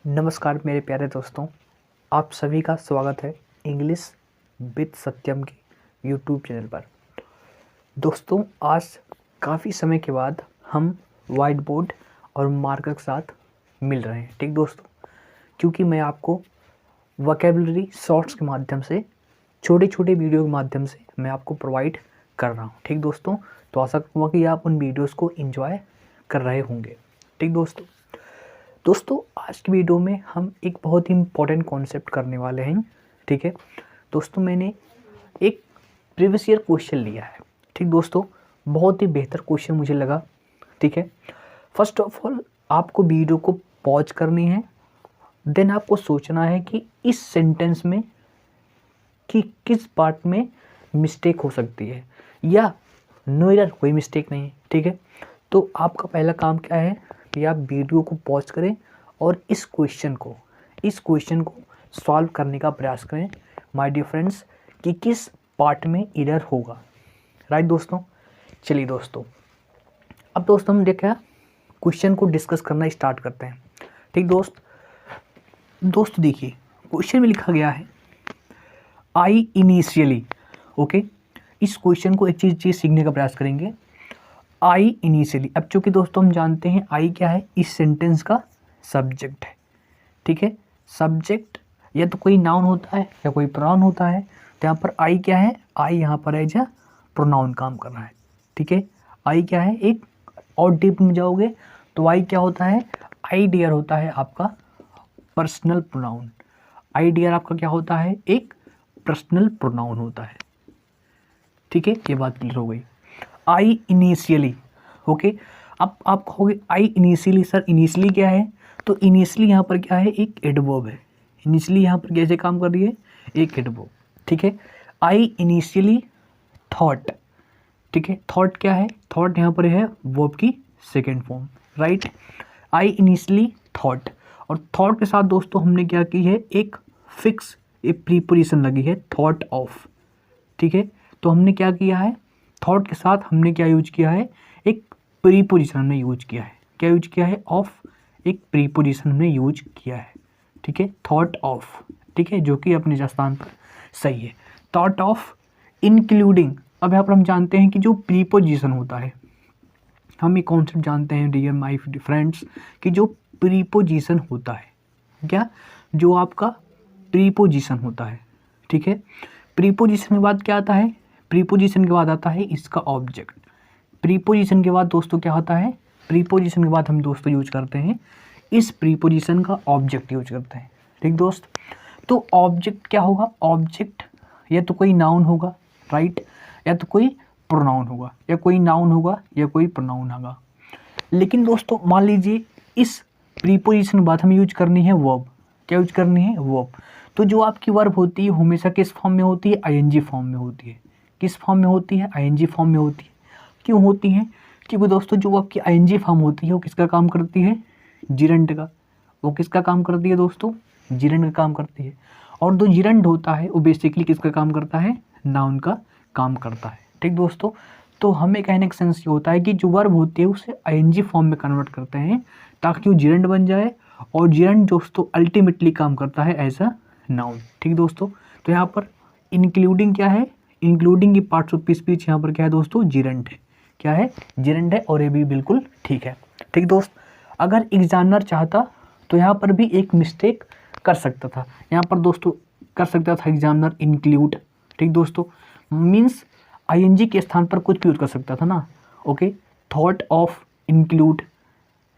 नमस्कार मेरे प्यारे दोस्तों, आप सभी का स्वागत है इंग्लिश विद सत्यम के यूट्यूब चैनल पर। दोस्तों, आज काफ़ी समय के बाद हम वाइट बोर्ड और मार्कर के साथ मिल रहे हैं। ठीक दोस्तों, क्योंकि मैं आपको वोकैबुलरी शॉर्ट्स के माध्यम से, छोटे छोटे वीडियो के माध्यम से मैं आपको प्रोवाइड कर रहा हूँ। ठीक दोस्तों, तो आशा करूँगा कि आप उन वीडियोस को एंजॉय कर रहे होंगे। ठीक दोस्तों, आज की वीडियो में हम एक बहुत ही इम्पोर्टेंट कॉन्सेप्ट करने वाले हैं। ठीक है दोस्तों, मैंने एक प्रीवियस ईयर क्वेश्चन लिया है। ठीक दोस्तों, बहुत ही बेहतर क्वेश्चन मुझे लगा। ठीक है, फर्स्ट ऑफ ऑल आपको वीडियो को पॉज करनी है, देन आपको सोचना है कि इस सेंटेंस में कि किस पार्ट में मिस्टेक हो सकती है या नो एरर, कोई मिस्टेक नहीं है। ठीक है, तो आपका पहला काम क्या है कि आप वीडियो को पॉज करें और इस क्वेश्चन को सॉल्व करने का प्रयास करें माय डियर फ्रेंड्स, कि किस पार्ट में एरर होगा। राइट दोस्तों, चलिए दोस्तों, अब दोस्तों हम देखा क्वेश्चन को डिस्कस करना स्टार्ट करते हैं। ठीक दोस्तों देखिए, क्वेश्चन में लिखा गया है आई इनिशियली। ओके, इस क्वेश्चन को एक चीज़ सीखने का प्रयास करेंगे। आई इनिशियली, अब चूँकि दोस्तों हम जानते हैं आई क्या है, इस सेंटेंस का सब्जेक्ट है। ठीक है, सब्जेक्ट या तो कोई नाउन होता है या कोई प्रोनाउन होता है। तो यहाँ पर आई क्या है, आई यहाँ पर एज अ प्रोनाउन काम कर रहा है। ठीक है, आई क्या है, एक और डीप में जाओगे तो आई क्या होता है, आई डियर होता है आपका पर्सनल प्रोनाउन। आई डियर आपका क्या होता है, एक पर्सनल प्रोनाउन होता है। ठीक है, ये बात क्लियर हो गई। आई इनिशियली, ओके, अब आप कहोगे आई इनिशियली, सर इनिशियली क्या है, तो इनिशियली यहाँ पर क्या है, एक एडवर्ब है। इनिशियली यहाँ पर कैसे काम कर रही है, एक एडवर्ब। ठीक है, आई इनिशियली थॉट। ठीक है, थॉट क्या है, थॉट यहाँ पर है वर्ब की सेकेंड फॉर्म। राइट, आई इनिशियली थॉट, और थॉट के साथ दोस्तों हमने क्या की है, एक फिक्स एक प्रीपोजिशन लगी है, थॉट ऑफ। ठीक है, तो हमने क्या किया है, थॉट के साथ हमने क्या यूज किया है, एक प्रीपोजिशन हमने यूज किया है। क्या यूज किया है, ऑफ, एक प्रीपोजिशन हमने यूज किया है। ठीक है, थॉट ऑफ। ठीक है, जो कि अपने स्थान पर सही है। थॉट ऑफ इंक्लूडिंग, अब यहाँ पर हम जानते हैं कि जो प्रीपोजिशन होता है, हम एक कॉन्सेप्ट जानते हैं डियर माय फ्रेंड्स, कि जो प्रीपोजिशन होता है, क्या, जो आपका प्रीपोजिशन होता है। ठीक है, प्रीपोजिशन के बाद क्या आता है, प्रीपोजिशन के बाद आता है इसका ऑब्जेक्ट। प्रीपोजिशन के बाद दोस्तों क्या होता है, प्रीपोजिशन के बाद हम दोस्तों यूज करते हैं इस प्रीपोजिशन का ऑब्जेक्ट यूज करते हैं। ठीक दोस्त, तो ऑब्जेक्ट क्या होगा, ऑब्जेक्ट या तो कोई नाउन होगा, राइट, या तो कोई प्रोनाउन होगा, या कोई नाउन होगा या कोई प्रोनाउन होगा। लेकिन दोस्तों मान लीजिए इस प्रीपोजिशन के बाद हमें यूज करनी है वर्ब। क्या यूज करनी है, वर्ब। तो जो आपकी वर्ब होती है हमेशा किस फॉर्म में होती है, आईएनजी फॉर्म में होती है। किस फॉर्म में होती है, आईएनजी फॉर्म में होती है। क्यों होती है, क्योंकि दोस्तों जो आपकी आईएनजी फॉर्म होती है वो किसका काम करती है, जिरंड का। वो किसका काम करती है दोस्तों, जिरंड का काम करती है। और जो जिरंड होता है वो बेसिकली किसका काम करता है, नाउन का काम करता है। ठीक दोस्तों, तो हमें कहने का सेंस ये होता है कि जो वर्ब होती है उसे आईएनजी फॉर्म में कन्वर्ट करते हैं ताकि वो जिरंड बन जाए, और जिरंड दोस्तों अल्टीमेटली काम करता है एज अ नाउन। ठीक दोस्तों, तो यहाँ पर इंक्लूडिंग क्या है, इंक्लूडिंग की पार्ट्स ऑफ स्पीच यहाँ पर क्या है दोस्तों, जिरंड है। क्या है, जिरंड है, और ये भी बिल्कुल ठीक है। ठीक दोस्त, अगर एग्जामिनर चाहता तो यहाँ पर भी एक मिस्टेक कर सकता था। यहाँ पर दोस्तों कर सकता था एग्जामिनर इंक्लूड। ठीक दोस्तों, मीन्स आईएनजी के स्थान पर कुछ भी यूज कर सकता था ना। ओके, थॉट ऑफ इंक्लूड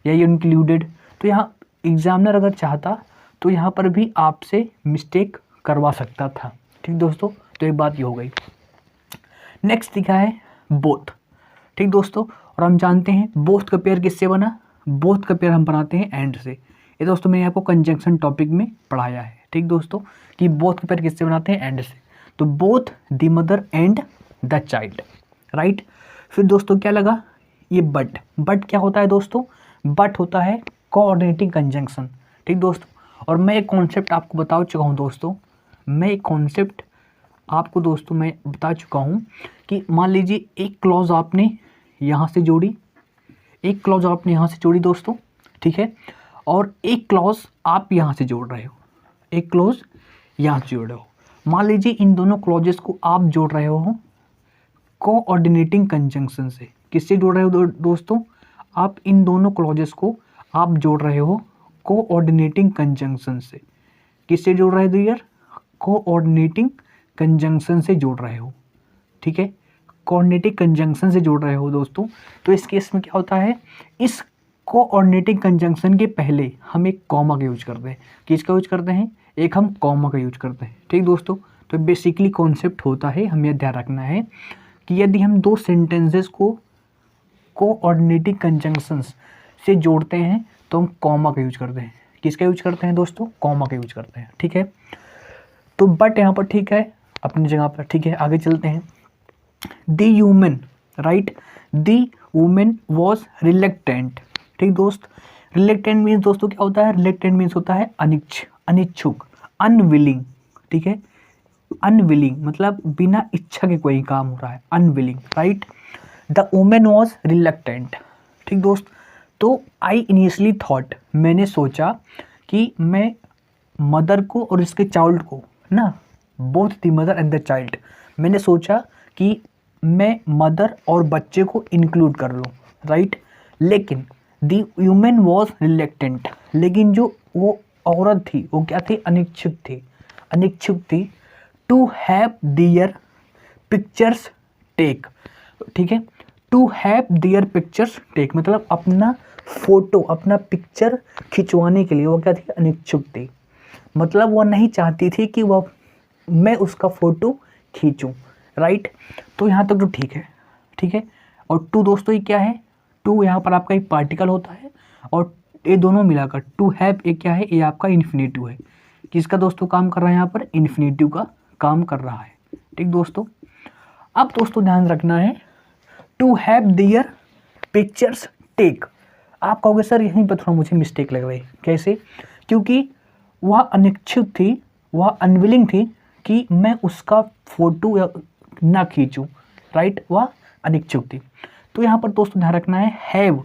या इंक्लूडेड। तो यहाँ एग्जामिनर अगर चाहता तो यहाँ पर भी आपसे मिस्टेक करवा सकता था। ठीक दोस्तों, तो एक बात ये हो गई। नेक्स्ट लिखा है बोथ। ठीक दोस्तों, और हम जानते हैं बोथ का पेयर किससे बना, बोथ का पेयर हम बनाते हैं एंड से। ये दोस्तों मैंने आपको कंजंक्शन टॉपिक में पढ़ाया है। ठीक दोस्तों, कि बोथ का पेयर किससे बनाते हैं, एंड से। तो both the mother and the child. Right, फिर दोस्तों क्या लगा, ये बट। बट क्या होता है दोस्तों, बट होता है कोऑर्डिनेटिंग कंजंक्शन। ठीक दोस्तों, और मैं एक कॉन्सेप्ट आपको बता चुका हूँ दोस्तों, मैं एक कॉन्सेप्ट आपको दोस्तों मैं बता चुका हूँ कि मान लीजिए एक क्लॉज आपने यहाँ से जोड़ी, एक क्लॉज आपने यहाँ से जोड़ी दोस्तों। ठीक है, और एक क्लॉज आप यहाँ से जोड़ रहे हो, एक क्लॉज यहाँ से जोड़ रहे हो। मान लीजिए इन दोनों क्लॉजेस को आप जोड़ रहे हो कोऑर्डिनेटिंग कंजंक्शन से। किससे जोड़ रहे हो दोस्तों? आप इन दोनों क्लॉजेस को आप जोड़ रहे हो कोऑर्डिनेटिंग कंजंक्शन से। किससे जोड़ रहे हो डियर? कोऑर्डिनेटिंग कंजंक्शन से जोड़ रहे हो, ठीक है, कोऑर्डिनेटिंग कंजंक्शन से जोड़ रहे हो दोस्तों। तो इस केस में क्या होता है, इस कोऑर्डिनेटिंग कंजंक्शन के पहले हम एक कॉमा का यूज करते हैं। किसका यूज करते हैं? एक हम कॉमा का यूज करते हैं, ठीक दोस्तों। तो बेसिकली कॉन्सेप्ट होता है, हमें ध्यान रखना है कि यदि हम दो सेंटेंसेस को कोऑर्डिनेटिंग कंजंक्शंस से जोड़ते हैं तो हम कॉमा का यूज करते हैं। किसका यूज करते हैं दोस्तों? कॉमा का यूज करते हैं, ठीक है। तो बट यहाँ पर ठीक है, अपनी जगह पर ठीक है। आगे चलते हैं। The human, right, the women was reluctant, ठीक दोस्त। रिलेक्टेंट मीन्स दोस्तों क्या होता है? रिलेक्टेंट मीन्स होता है अनिच्छुक, अनविलिंग, ठीक है। अनविलिंग मतलब बिना इच्छा के कोई काम हो रहा है, unwilling, right. The women was reluctant, ठीक दोस्त। तो आई इनिशियली थॉट, मैंने सोचा कि मैं मदर को और इसके चाइल्ड को ना, both the mother and the child, मैंने सोचा कि मैं मदर और बच्चे को इंक्लूड कर लूँ, राइट। लेकिन द वुमेन वॉज रिलेक्टेंट, लेकिन जो वो औरत थी वो क्या थी? अनिच्छुक थी to have their pictures take, ठीक है। To have their pictures take मतलब अपना फोटो, अपना पिक्चर खिंचवाने के लिए वो क्या थी? अनिच्छुक थी। मतलब वो नहीं चाहती थी कि वह मैं उसका फ़ोटो खींचूं, राइट। तो यहाँ तक तो ठीक है, ठीक है। और टू दोस्तों ये क्या है? टू यहाँ पर आपका एक पार्टिकल होता है और ये दोनों मिलाकर टू हैव ये क्या है? ये आपका इन्फिनेटिव है। किसका दोस्तों काम कर रहा है यहाँ पर? इन्फिनेटिव का काम कर रहा है, ठीक दोस्तों। अब दोस्तों ध्यान रखना है, to have their pictures take. आप कहोगे सर यहीं पर थोड़ा मुझे मिस्टेक लग रही है। कैसे? क्योंकि वह अनिच्छुक थी, वह अनविलिंग थी कि मैं उसका फोटो ना खींचूं, राइट। वह अनिच्छुक थी। तो यहाँ पर दोस्तों ध्यान रखना है, हैव,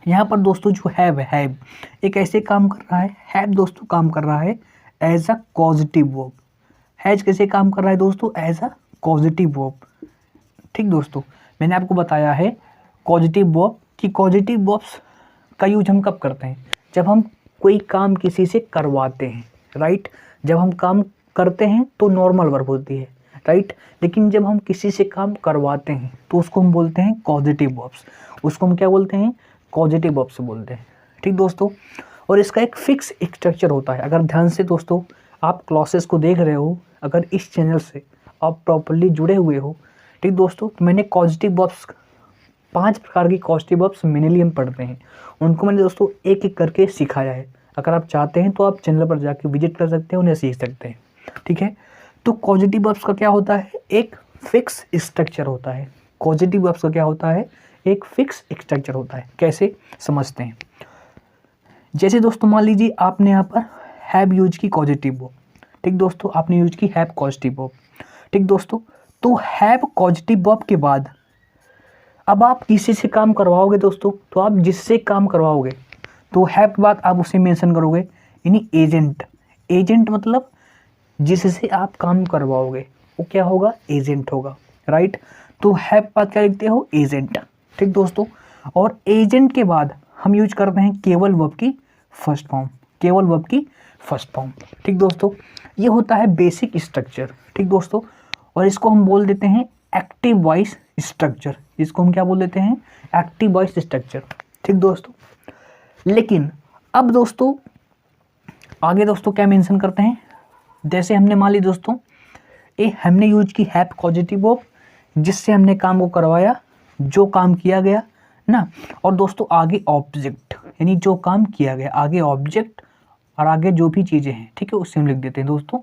यहाँ पर दोस्तों जो हैव एक ऐसे काम कर रहा है, हैव दोस्तों काम कर रहा है as a positive verb. Has कैसे काम कर रहा है दोस्तों? एज अ पॉजिटिव वर्ब, ठीक दोस्तों। मैंने आपको बताया है पॉजिटिव वर्ब कि पॉजिटिव वर्ब्स का यूज हम कब करते हैं? जब हम कोई काम किसी से करवाते हैं, राइट। जब हम काम करते हैं तो नॉर्मल वर्ब होती है, राइट। लेकिन जब हम किसी से काम करवाते हैं तो उसको हम बोलते हैं पॉजिटिव वर्ब्स। उसको हम क्या बोलते हैं? पॉजिटिव वर्ब्स बोलते हैं, ठीक दोस्तों। और इसका एक फिक्स स्ट्रक्चर होता है। अगर ध्यान से दोस्तों आप क्लासेस को देख रहे हो, अगर इस चैनल से आप प्रॉपर्ली जुड़े हुए हो, ठीक दोस्तों, तो मैंने पॉजिटिव वर्ब्स 5 प्रकार की पॉजिटिव वर्ब्स मेनली हम पढ़ते हैं, उनको मैंने दोस्तों एक एक करके सिखाया है। अगर आप चाहते हैं तो आप चैनल पर जाके विजिट कर सकते हैं, उन्हें सीख सकते हैं, ठीक है। तो पॉजिटिव वर्ब्स का क्या होता है? एक फिक्स स्ट्रक्चर होता है। पॉजिटिव वर्ब्स का क्या होता है? एक फिक्स स्ट्रक्चर होता है। कैसे समझते हैं? जैसे दोस्तों मान लीजिए आपने यहाँ पर हैव यूज की पॉजिटिव वर्ब, ठीक दोस्तों, आपने यूज की हैव पॉजिटिव वर्ब, ठीक दोस्तों। तो हैव पॉजिटिव वर्ब के बाद अब आप किसी से काम करवाओगे दोस्तों, तो आप जिससे काम करवाओगे तो हैव के बाद आप उसे मेंशन करोगे, यानी एजेंट। एजेंट मतलब जिससे आप काम करवाओगे वो क्या होगा? एजेंट होगा, राइट। तो हैव के बाद क्या लिखते हो? एजेंट, ठीक दोस्तों। और एजेंट के बाद हम यूज करते हैं केवल वर्ब की फर्स्ट फॉर्म, केवल वर्ब की फर्स्ट फॉर्म, ठीक दोस्तों। ये होता है बेसिक स्ट्रक्चर, ठीक दोस्तों। और इसको हम बोल देते हैं एक्टिव वॉइस स्ट्रक्चर। इसको हम क्या बोल देते हैं? एक्टिव वॉइस स्ट्रक्चर, ठीक दोस्तों। लेकिन अब दोस्तों आगे दोस्तों क्या मेंशन करते हैं? जैसे हमने मान ली दोस्तों हमने यूज की हैव पॉजिटिव वर्ब, जिससे हमने काम को करवाया, जो काम किया गया ना। और दोस्तों आगे ऑब्जेक्ट, यानी जो काम किया गया, आगे ऑब्जेक्ट और आगे जो भी चीज़ें हैं, ठीक है, उससे हम लिख देते हैं दोस्तों।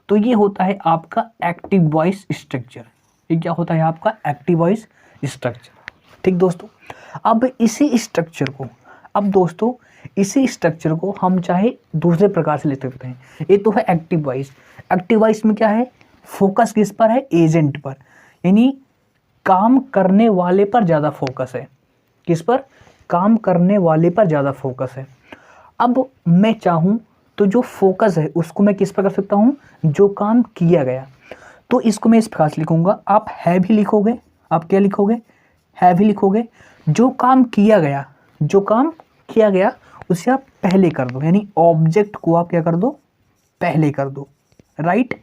तो ये होता है आपका एक्टिव वॉइस स्ट्रक्चर। ये क्या होता है? आपका एक्टिव वॉइस स्ट्रक्चर, ठीक दोस्तों। अब इसी स्ट्रक्चर को, अब दोस्तों इसी स्ट्रक्चर को हम चाहे दूसरे प्रकार से लिख सकते हैं। ये तो है एक्टिव वॉइस। एक्टिव वॉइस में क्या है? फोकस किस पर है? एजेंट पर, यानी काम करने वाले पर ज़्यादा फोकस है। किस पर? काम करने वाले पर ज़्यादा फोकस है। अब मैं चाहूँ तो जो फोकस है उसको मैं किस पर कर सकता हूँ, जो काम किया गया। तो इसको मैं इस प्रकार से लिखूँगा, आप है भी लिखोगे, आप क्या लिखोगे, है भी लिखोगे, जो काम किया गया, जो काम किया गया उसे आप पहले कर दो, यानी ऑब्जेक्ट को आप क्या कर दो, पहले कर दो, राइट।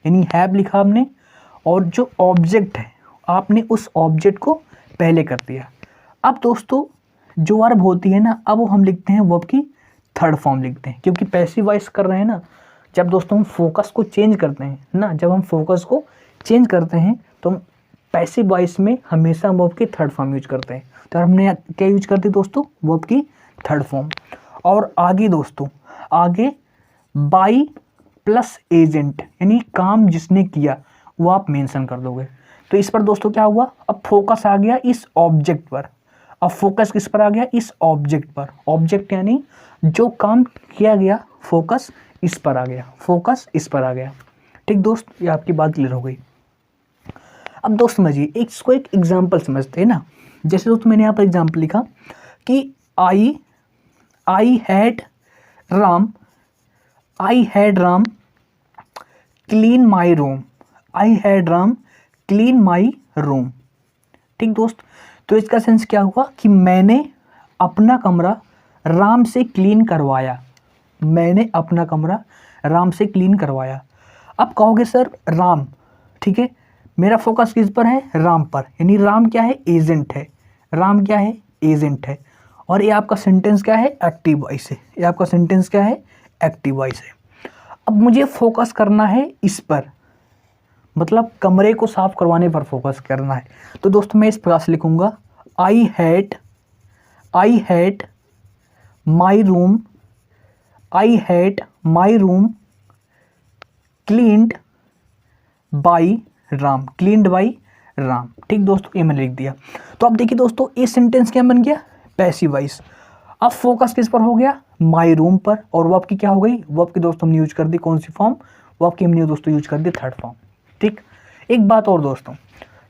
यानी हैव लिखा आपने और जो ऑब्जेक्ट है आपने उस ऑब्जेक्ट को पहले कर दिया। अब दोस्तों जो वर्ब होती है ना, अब वो हम लिखते हैं वर्ब की थर्ड फॉर्म लिखते हैं, क्योंकि पैसिव वॉइस कर रहे हैं ना। जब दोस्तों हम फोकस को चेंज करते हैं ना, जब हम फोकस को चेंज करते हैं तो हम पैसिव वॉइस में हमेशा वर्ब की थर्ड फॉर्म यूज करते हैं। तो हमने क्या यूज कर दी दोस्तों, वर्ब की थर्ड फॉर्म। और आगे दोस्तों, आगे बाई प्लस एजेंट, यानी काम जिसने किया वो आप मेंशन कर दोगे। तो इस पर दोस्तों क्या हुआ, अब फोकस आ गया इस ऑब्जेक्ट पर। अब फोकस किस पर आ गया, इस ऑब्जेक्ट पर। ऑब्जेक्ट यानी जो काम किया गया, फोकस इस पर आ गया, फोकस इस पर आ गया। ठीक दोस्त, ये आपकी बात क्लियर हो गई। अब दोस्त समझिए, इसको एक एग्जाम्पल समझते हैं ना। जैसे दोस्त मैंने यहाँ पर एग्जाम्पल लिखा कि I had Ram clean my room, I had Ram clean my room. ठीक दोस्त, तो इसका सेंस क्या हुआ कि मैंने अपना कमरा राम से क्लीन करवाया, मैंने अपना कमरा राम से क्लीन करवाया। अब कहोगे सर राम, ठीक है, मेरा फोकस किस पर है, राम पर, यानी राम क्या है, एजेंट है, राम क्या है, एजेंट है। और ये आपका सेंटेंस क्या है, एक्टिव वॉइस है, ये आपका सेंटेंस क्या है, एक्टिव वॉइस है। अब मुझे फोकस करना है इस पर, मतलब कमरे को साफ करवाने पर फोकस करना है। तो दोस्तों मैं इस प्रकार से लिखूंगा, आई had my room cleaned by Ram, ठीक दोस्तों, ये मैंने लिख दिया। तो अब देखिए दोस्तों, ये सेंटेंस क्या बन गया, पैसिव वॉइस। अब फोकस किस पर हो गया, माई रूम पर, और वर्ब की क्या हो गई, वर्ब की दोस्तों हमने यूज कर दी कौन सी फॉर्म, वर्ब की हमने दोस्तों यूज कर दी थर्ड फॉर्म। ठीक, एक बात और दोस्तों,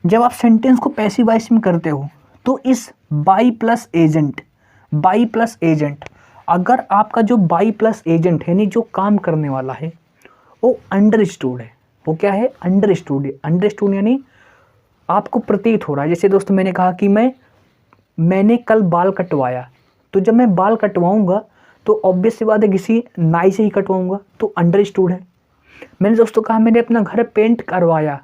जब आप सेंटेंस को पैसिव वॉइस में करते हो तो इस बाई प्लस एजेंट, अगर आपका जो बाई प्लस एजेंट है, यानी जो काम करने वाला है, वो अंडरस्टूड है, वो क्या है, अंडरस्टूड यानी आपको प्रतीत हो रहा है। जैसे दोस्तों मैंने कहा कि मैंने कल बाल कटवाया, तो जब मैं बाल कटवाऊंगा तो ऑब्वियस सी बात है किसी नाई से ही कटवाऊंगा, तो अंडरस्टूड है। मैंने दोस्तों कहा मैंने अपना घर पेंट करवाया,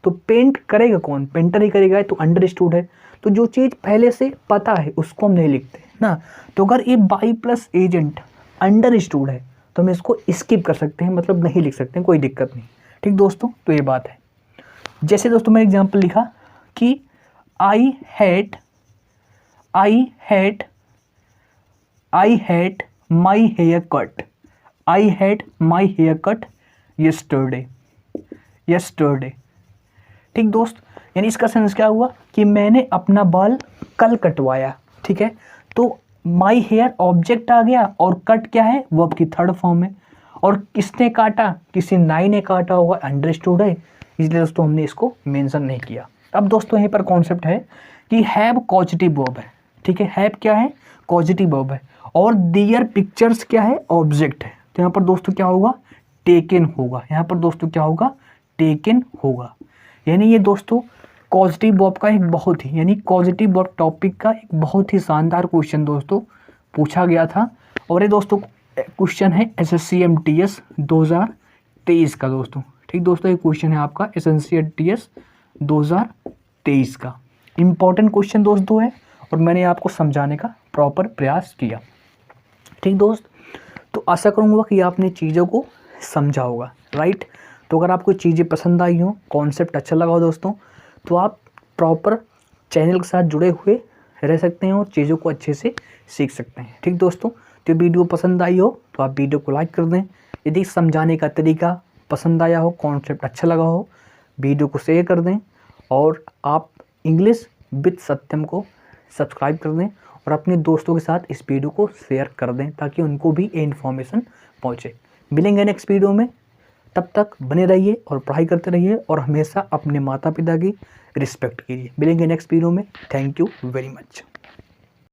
तो पेंट करेगा कौन, पेंटर ही करेगा, तो अंडरस्टूड है। तो जो चीज़ पहले से पता है उसको हम नहीं लिखते ना। तो अगर ये बाई प्लस एजेंट अंडरस्टूड है तो हम इसको स्किप कर सकते हैं, मतलब नहीं लिख सकते हैं, कोई दिक्कत नहीं। ठीक दोस्तों, तो ये बात है। जैसे दोस्तों मैंने एग्जाम्पल लिखा कि I had my hair cut yesterday. ठीक दोस्त, यानी इसका सेंस क्या हुआ कि मैंने अपना बाल कल कटवाया। ठीक है, तो माई हेयर ऑब्जेक्ट आ गया और कट क्या है, वर्ब की थर्ड फॉर्म है। और किसने काटा, किसी नाई ने काटा होगा, अंडरस्टूड है, इसलिए दोस्तों हमने इसको मेंशन नहीं किया। अब दोस्तों यहीं पर कॉन्सेप्ट है कि हैव कॉजेटिव वर्ब है। ठीक है, हैव क्या है, कॉजेटिव वर्ब है, और दियर पिक्चर्स क्या है, ऑब्जेक्ट है। तो यहाँ पर दोस्तों क्या होगा, टेकन होगा, यहाँ पर दोस्तों क्या होगा, टेकन होगा। यानी ये दोस्तों कॉजेटिव वर्ब का एक बहुत ही, यानी कॉजेटिव वर्ब टॉपिक का एक बहुत ही शानदार क्वेश्चन दोस्तों पूछा गया था। और ये दोस्तों क्वेश्चन है SSCMTS 2023 का दोस्तों। ठीक दोस्तों, ये क्वेश्चन है आपका SSCMTS 2023 का। इम्पॉर्टेंट क्वेश्चन दोस्तों है और मैंने आपको समझाने का प्रॉपर प्रयास किया। ठीक दोस्त, तो आशा करूँगा कि आपने चीज़ों को समझा होगा, राइट। तो अगर आपको चीज़ें पसंद आई हो, कॉन्सेप्ट अच्छा लगा हो दोस्तों, तो आप प्रॉपर चैनल के साथ जुड़े हुए रह सकते हैं और चीज़ों को अच्छे से सीख सकते हैं। ठीक दोस्तों, तो वीडियो पसंद आई हो तो आप वीडियो को लाइक कर दें। यदि समझाने का तरीका पसंद आया हो, कॉन्सेप्ट अच्छा लगा हो, वीडियो को शेयर कर दें। और आप इंग्लिश विद सत्यम को सब्सक्राइब कर दें और अपने दोस्तों के साथ इस वीडियो को शेयर कर दें ताकि उनको भी ये इन्फॉर्मेशन पहुँचे। मिलेंगे नेक्स्ट वीडियो में, तब तक बने रहिए और पढ़ाई करते रहिए और हमेशा अपने माता पिता की रिस्पेक्ट कीजिए। मिलेंगे नेक्स्ट वीडियो में। Thank you very much.